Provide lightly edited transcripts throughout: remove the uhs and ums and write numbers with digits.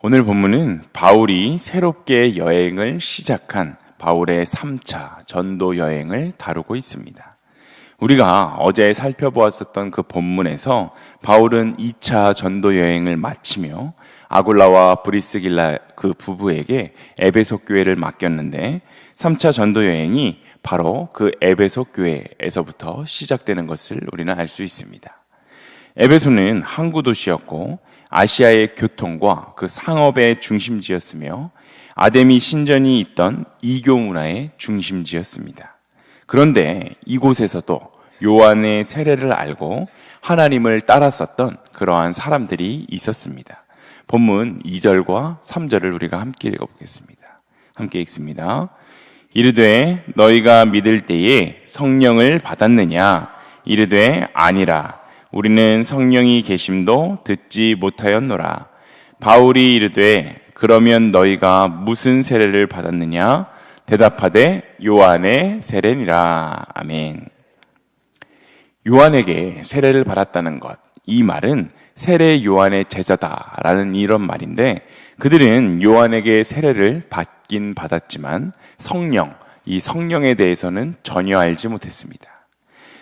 오늘 본문은 바울이 새롭게 여행을 시작한 바울의 3차 전도 여행을 다루고 있습니다. 우리가 어제 살펴보았었던 그 본문에서 바울은 2차 전도 여행을 마치며 아굴라와 브리스길라 그 부부에게 에베소 교회를 맡겼는데 3차 전도 여행이 바로 그 에베소 교회에서부터 시작되는 것을 우리는 알 수 있습니다. 에베소는 항구 도시였고 아시아의 교통과 그 상업의 중심지였으며 아데미 신전이 있던 이교 문화의 중심지였습니다. 그런데 이곳에서도 요한의 세례를 알고 하나님을 따랐었던 그러한 사람들이 있었습니다. 본문 2절과 3절을 우리가 함께 읽어보겠습니다. 함께 읽습니다. 이르되 너희가 믿을 때에 성령을 받았느냐? 이르되 아니라 우리는 성령이 계심도 듣지 못하였노라. 바울이 이르되 그러면 너희가 무슨 세례를 받았느냐? 대답하되 요한의 세례니라. 아멘. 요한에게 세례를 받았다는 것, 이 말은 세례 요한의 제자다라는 이런 말인데, 그들은 요한에게 세례를 받긴 받았지만 이 성령에 대해서는 전혀 알지 못했습니다.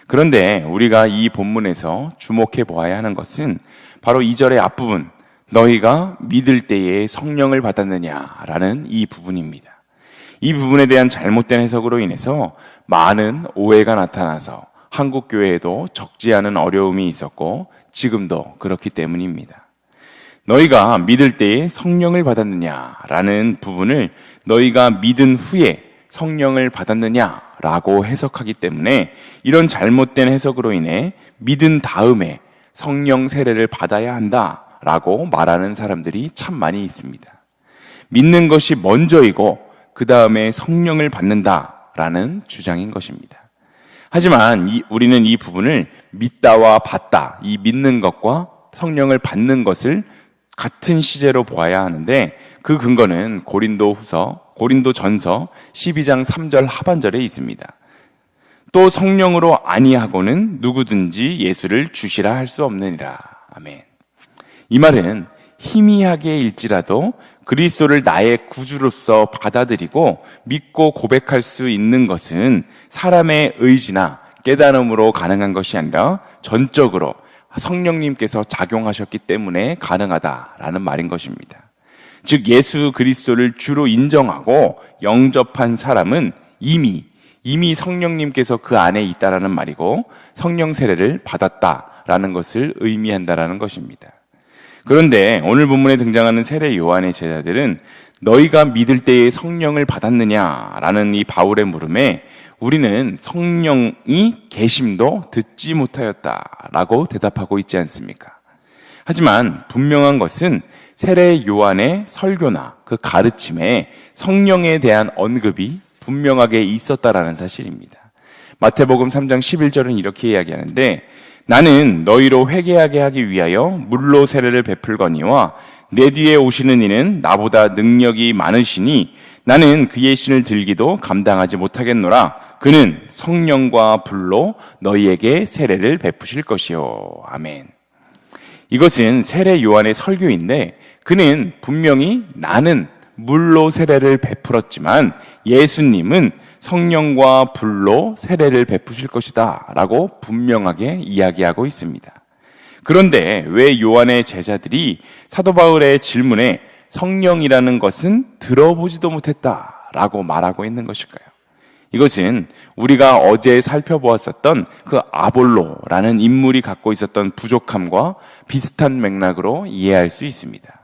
그런데 우리가 이 본문에서 주목해 보아야 하는 것은 바로 2절의 앞부분, 너희가 믿을 때에 성령을 받았느냐라는 이 부분입니다. 이 부분에 대한 잘못된 해석으로 인해서 많은 오해가 나타나서 한국 교회에도 적지 않은 어려움이 있었고 지금도 그렇기 때문입니다. 너희가 믿을 때에 성령을 받았느냐라는 부분을 너희가 믿은 후에 성령을 받았느냐라고 해석하기 때문에 이런 잘못된 해석으로 인해 믿은 다음에 성령 세례를 받아야 한다라고 말하는 사람들이 참 많이 있습니다. 믿는 것이 먼저이고 그 다음에 성령을 받는다라는 주장인 것입니다. 하지만 우리는 이 부분을 믿다와 받다, 이 믿는 것과 성령을 받는 것을 같은 시제로 보아야 하는데, 그 근거는 고린도전서 12장 3절 하반절에 있습니다. 또 성령으로 아니하고는 누구든지 예수를 주시라 할 수 없느니라. 아멘. 이 말은 희미하게 일지라도 그리스도를 나의 구주로서 받아들이고 믿고 고백할 수 있는 것은 사람의 의지나 깨달음으로 가능한 것이 아니라 전적으로 성령님께서 작용하셨기 때문에 가능하다라는 말인 것입니다. 즉 예수 그리스도를 주로 인정하고 영접한 사람은 이미 성령님께서 그 안에 있다라는 말이고 성령 세례를 받았다라는 것을 의미한다라는 것입니다. 그런데 오늘 본문에 등장하는 세례 요한의 제자들은 너희가 믿을 때에 성령을 받았느냐라는 이 바울의 물음에 우리는 성령이 계심도 듣지 못하였다라고 대답하고 있지 않습니까? 하지만 분명한 것은 세례 요한의 설교나 그 가르침에 성령에 대한 언급이 분명하게 있었다라는 사실입니다. 마태복음 3장 11절은 이렇게 이야기하는데, 나는 너희로 회개하게 하기 위하여 물로 세례를 베풀거니와 내 뒤에 오시는 이는 나보다 능력이 많으시니 나는 그의 신을 들기도 감당하지 못하겠노라. 그는 성령과 불로 너희에게 세례를 베푸실 것이요. 아멘. 이것은 세례 요한의 설교인데, 그는 분명히 나는 물로 세례를 베풀었지만 예수님은 성령과 불로 세례를 베푸실 것이다 라고 분명하게 이야기하고 있습니다. 그런데 왜 요한의 제자들이 사도 바울의 질문에 성령이라는 것은 들어보지도 못했다라고 말하고 있는 것일까요? 이것은 우리가 어제 살펴보았었던 그 아볼로라는 인물이 갖고 있었던 부족함과 비슷한 맥락으로 이해할 수 있습니다.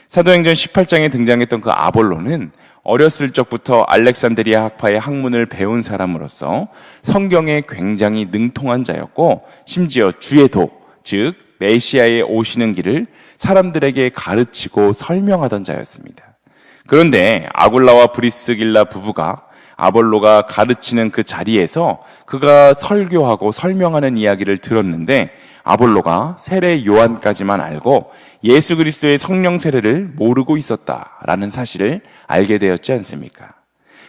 사도행전 18장에 등장했던 그 아볼로는 어렸을 적부터 알렉산드리아 학파의 학문을 배운 사람으로서 성경에 굉장히 능통한 자였고, 심지어 주의 도, 즉 메시아의 오시는 길을 사람들에게 가르치고 설명하던 자였습니다. 그런데 아굴라와 브리스길라 부부가 아볼로가 가르치는 그 자리에서 그가 설교하고 설명하는 이야기를 들었는데, 아볼로가 세례 요한까지만 알고 예수 그리스도의 성령 세례를 모르고 있었다라는 사실을 알게 되었지 않습니까?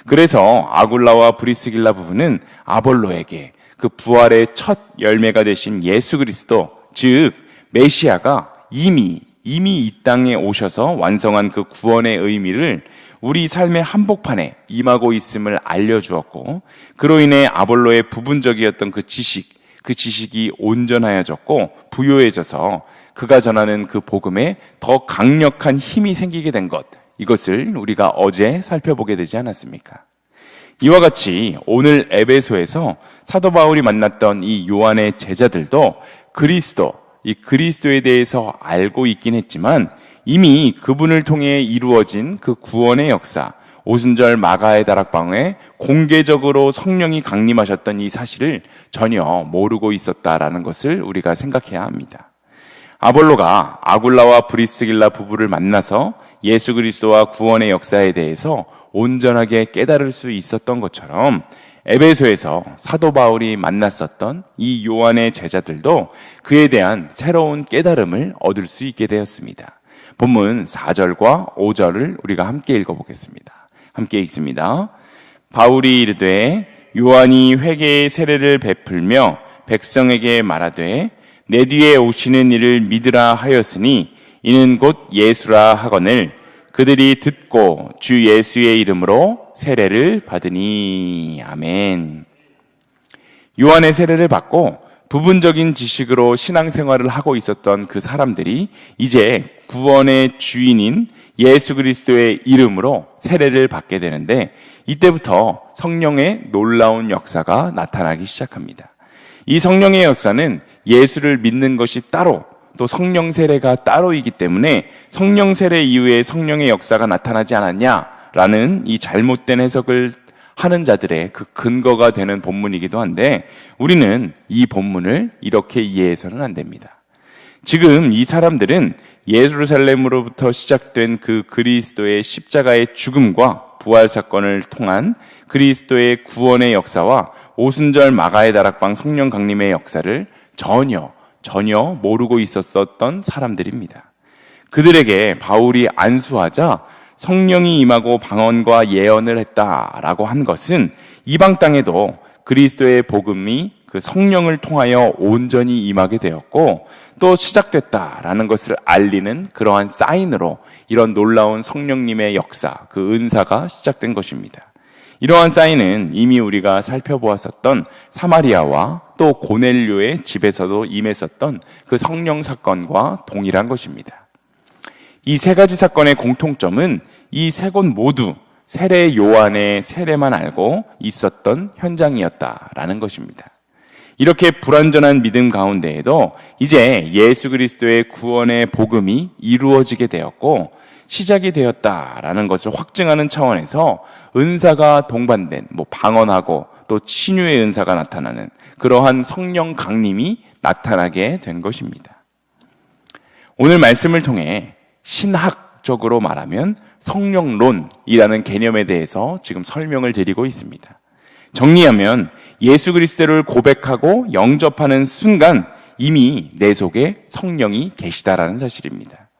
그래서 아굴라와 브리스길라 부부는 아볼로에게 그 부활의 첫 열매가 되신 예수 그리스도, 즉 메시아가 이미 이미 이 땅에 오셔서 완성한 그 구원의 의미를 우리 삶의 한복판에 임하고 있음을 알려주었고, 그로 인해 아볼로의 부분적이었던 그 지식이 온전하여졌고 부요해져서 그가 전하는 그 복음에 더 강력한 힘이 생기게 된 것, 이것을 우리가 어제 살펴보게 되지 않았습니까? 이와 같이 오늘 에베소에서 사도 바울이 만났던 이 요한의 제자들도 이 그리스도에 대해서 알고 있긴 했지만 이미 그분을 통해 이루어진 그 구원의 역사, 오순절 마가의 다락방에 공개적으로 성령이 강림하셨던 이 사실을 전혀 모르고 있었다라는 것을 우리가 생각해야 합니다. 아볼로가 아굴라와 브리스길라 부부를 만나서 예수 그리스도와 구원의 역사에 대해서 온전하게 깨달을 수 있었던 것처럼 에베소에서 사도 바울이 만났었던 이 요한의 제자들도 그에 대한 새로운 깨달음을 얻을 수 있게 되었습니다. 본문 4절과 5절을 우리가 함께 읽어보겠습니다. 함께 읽습니다. 바울이 이르되 요한이 회개의 세례를 베풀며 백성에게 말하되 내 뒤에 오시는 이를 믿으라 하였으니 이는 곧 예수라 하거늘 그들이 듣고 주 예수의 이름으로 세례를 받으니. 아멘. 요한의 세례를 받고 부분적인 지식으로 신앙생활을 하고 있었던 그 사람들이 이제 구원의 주인인 예수 그리스도의 이름으로 세례를 받게 되는데, 이때부터 성령의 놀라운 역사가 나타나기 시작합니다. 이 성령의 역사는 예수를 믿는 것이 따로, 또 성령 세례가 따로이기 때문에 성령 세례 이후에 성령의 역사가 나타나지 않았냐라는 이 잘못된 해석을 하는 자들의 그 근거가 되는 본문이기도 한데, 우리는 이 본문을 이렇게 이해해서는 안 됩니다. 지금 이 사람들은 예루살렘으로부터 시작된 그 그리스도의 십자가의 죽음과 부활 사건을 통한 그리스도의 구원의 역사와 오순절 마가의 다락방 성령 강림의 역사를 전혀 모르고 있었던 사람들입니다. 그들에게 바울이 안수하자 성령이 임하고 방언과 예언을 했다라고 한 것은 이방 땅에도 그리스도의 복음이 그 성령을 통하여 온전히 임하게 되었고 또 시작됐다라는 것을 알리는 그러한 사인으로 이런 놀라운 성령님의 역사, 그 은사가 시작된 것입니다. 이러한 사인은 이미 우리가 살펴보았었던 사마리아와 또 고넬료의 집에서도 임했었던 그 성령 사건과 동일한 것입니다. 이 세 가지 사건의 공통점은 이 세 곳 모두 세례 요한의 세례만 알고 있었던 현장이었다라는 것입니다. 이렇게 불완전한 믿음 가운데에도 이제 예수 그리스도의 구원의 복음이 이루어지게 되었고 시작이 되었다라는 것을 확증하는 차원에서 은사가 동반된 방언하고 또 치유의 은사가 나타나는 그러한 성령 강림이 나타나게 된 것입니다. 오늘 말씀을 통해 신학적으로 말하면 성령론이라는 개념에 대해서 지금 설명을 드리고 있습니다. 정리하면 예수 그리스도를 고백하고 영접하는 순간 이미 내 속에 성령이 계시다라는 사실입니다.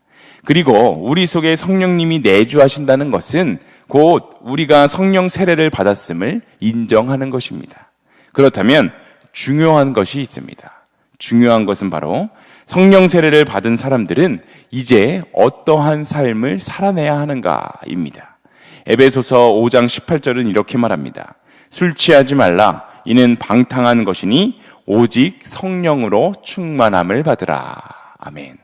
그리고 우리 속에 성령님이 내주하신다는 것은 곧 우리가 성령 세례를 받았음을 인정하는 것입니다. 그렇다면 중요한 것이 있습니다. 중요한 것은 바로 성령 세례를 받은 사람들은 이제 어떠한 삶을 살아내야 하는가입니다. 에베소서 5장 18절은 이렇게 말합니다. 술 취하지 말라. 이는 방탕한 것이니 오직 성령으로 충만함을 받으라. 아멘.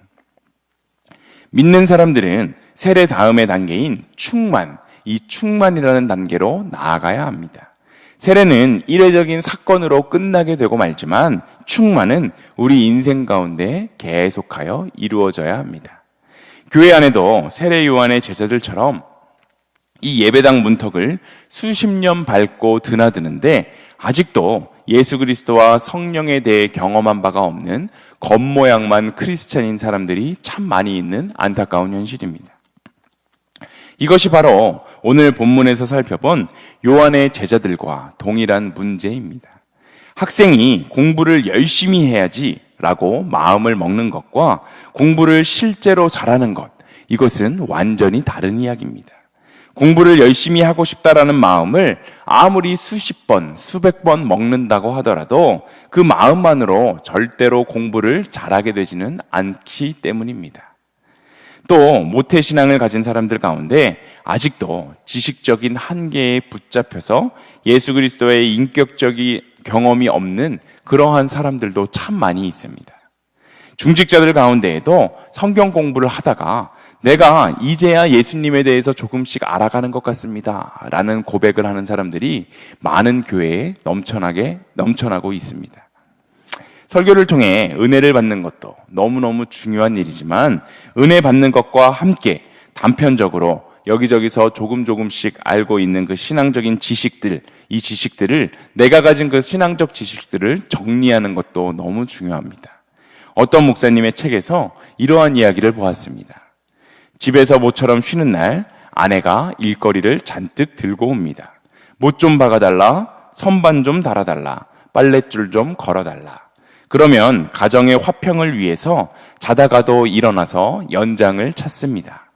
믿는 사람들은 세례 다음의 단계인 충만, 이 충만이라는 단계로 나아가야 합니다. 세례는 일회적인 사건으로 끝나게 되고 말지만 충만은 우리 인생 가운데 계속하여 이루어져야 합니다. 교회 안에도 세례 요한의 제자들처럼 이 예배당 문턱을 수십 년 밟고 드나드는데 아직도 예수 그리스도와 성령에 대해 경험한 바가 없는 겉모양만 크리스찬인 사람들이 참 많이 있는 안타까운 현실입니다. 이것이 바로 오늘 본문에서 살펴본 요한의 제자들과 동일한 문제입니다. 학생이 공부를 열심히 해야지 라고 마음을 먹는 것과 공부를 실제로 잘하는 것, 이것은 완전히 다른 이야기입니다. 공부를 열심히 하고 싶다라는 마음을 아무리 수십 번, 수백 번 먹는다고 하더라도 그 마음만으로 절대로 공부를 잘하게 되지는 않기 때문입니다. 또 모태신앙을 가진 사람들 가운데 아직도 지식적인 한계에 붙잡혀서 예수 그리스도의 인격적인 경험이 없는 그러한 사람들도 참 많이 있습니다. 중직자들 가운데에도 성경 공부를 하다가 내가 이제야 예수님에 대해서 조금씩 알아가는 것 같습니다 라는 고백을 하는 사람들이 많은 교회에 넘쳐나고 있습니다. 설교를 통해 은혜를 받는 것도 너무너무 중요한 일이지만 은혜 받는 것과 함께 단편적으로 여기저기서 조금씩 알고 있는 그 신앙적인 지식들, 이 지식들을 내가 가진 그 신앙적 지식들을 정리하는 것도 너무 중요합니다. 어떤 목사님의 책에서 이러한 이야기를 보았습니다. 집에서 모처럼 쉬는 날 아내가 일거리를 잔뜩 들고 옵니다. 못 좀 박아달라, 선반 좀 달아달라, 빨랫줄 좀 걸어달라. 그러면 가정의 화평을 위해서 자다가도 일어나서 연장을 찾습니다.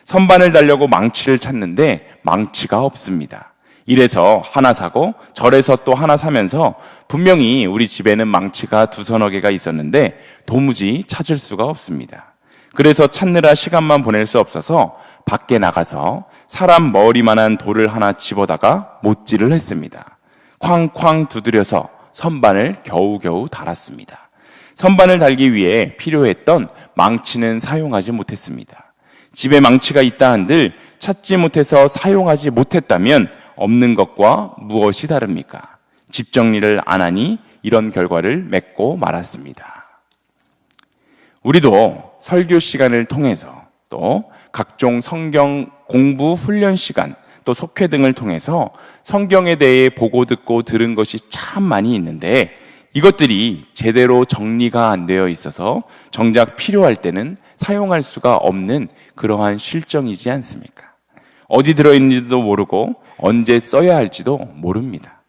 선반을 달려고 망치를 찾는데 망치가 없습니다. 이래서 하나 사고 저래서 또 하나 사면서 분명히 우리 집에는 망치가 2-3 개가 있었는데 도무지 찾을 수가 없습니다. 그래서 찾느라 시간만 보낼 수 없어서 밖에 나가서 사람 머리만한 돌을 하나 집어다가 못질을 했습니다. 쾅쾅 두드려서 선반을 겨우겨우 달았습니다. 선반을 달기 위해 필요했던 망치는 사용하지 못했습니다. 집에 망치가 있다 한들 찾지 못해서 사용하지 못했다면 없는 것과 무엇이 다릅니까? 집 정리를 안 하니 이런 결과를 맺고 말았습니다. 우리도 설교 시간을 통해서 또 각종 성경 공부 훈련 시간 또 속회 등을 통해서 성경에 대해 보고 듣고 들은 것이 참 많이 있는데 이것들이 제대로 정리가 안 되어 있어서 정작 필요할 때는 사용할 수가 없는 그러한 실정이지 않습니까? 어디 들어있는지도 모르고 언제 써야 할지도 모릅니다.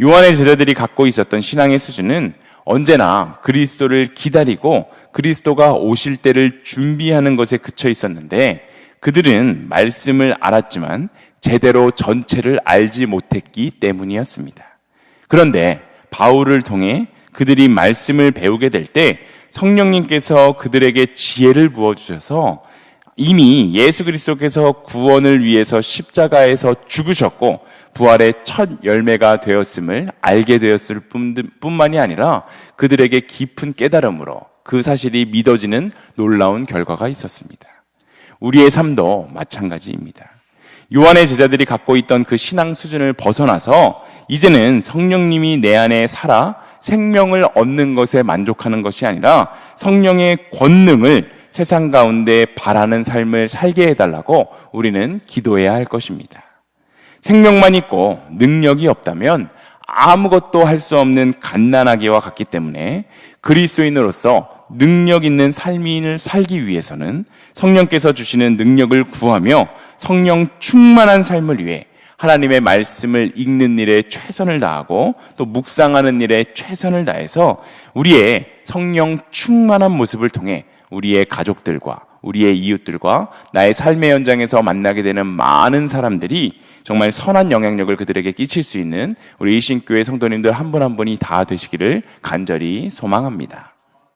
요한의 제자들이 갖고 있었던 신앙의 수준은 언제나 그리스도를 기다리고 그리스도가 오실 때를 준비하는 것에 그쳐 있었는데 그들은 말씀을 알았지만 제대로 전체를 알지 못했기 때문이었습니다. 그런데 바울을 통해 그들이 말씀을 배우게 될 때 성령님께서 그들에게 지혜를 부어주셔서 이미 예수 그리스도께서 구원을 위해서 십자가에서 죽으셨고 부활의 첫 열매가 되었음을 알게 되었을 뿐만이 아니라 그들에게 깊은 깨달음으로 그 사실이 믿어지는 놀라운 결과가 있었습니다. 우리의 삶도 마찬가지입니다. 요한의 제자들이 갖고 있던 그 신앙 수준을 벗어나서 이제는 성령님이 내 안에 살아 생명을 얻는 것에 만족하는 것이 아니라 성령의 권능을 세상 가운데 바라는 삶을 살게 해달라고 우리는 기도해야 할 것입니다. 생명만 있고 능력이 없다면 아무것도 할 수 없는 갓난아기와 같기 때문에 그리스도인으로서 능력 있는 삶을 살기 위해서는 성령께서 주시는 능력을 구하며 성령 충만한 삶을 위해 하나님의 말씀을 읽는 일에 최선을 다하고 또 묵상하는 일에 최선을 다해서 우리의 성령 충만한 모습을 통해 우리의 가족들과 우리의 이웃들과 나의 삶의 현장에서 만나게 되는 많은 사람들이 정말 선한 영향력을 그들에게 끼칠 수 있는 우리 일신교회 성도님들 한 분 한 분이 다 되시기를 간절히 소망합니다.